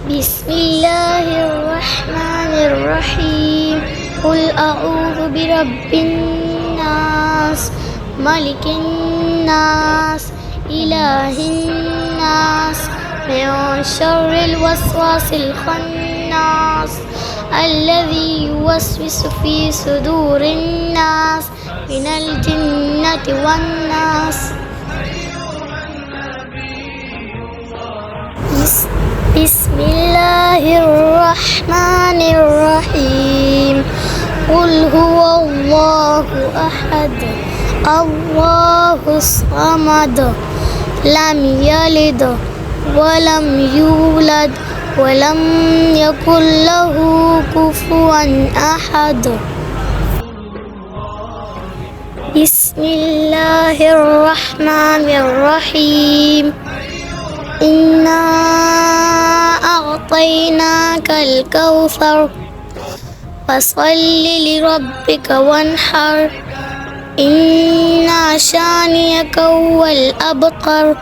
بسم الله الرحمن الرحيم قل أعوذ برب الناس ملك الناس إله الناس من شر الوسواس الخناس الذي يوسوس في صدور الناس من الجنة والناس. بسم الله الرحمن الرحيم قل هو الله أحد الله الصمد لم يلد ولم يولد ولم يكن له كفوا أحد. بسم الله الرحمن الرحيم إنا أعطيناك الكوثر فصل لربك وانحر إن شانئك هو الأبتر.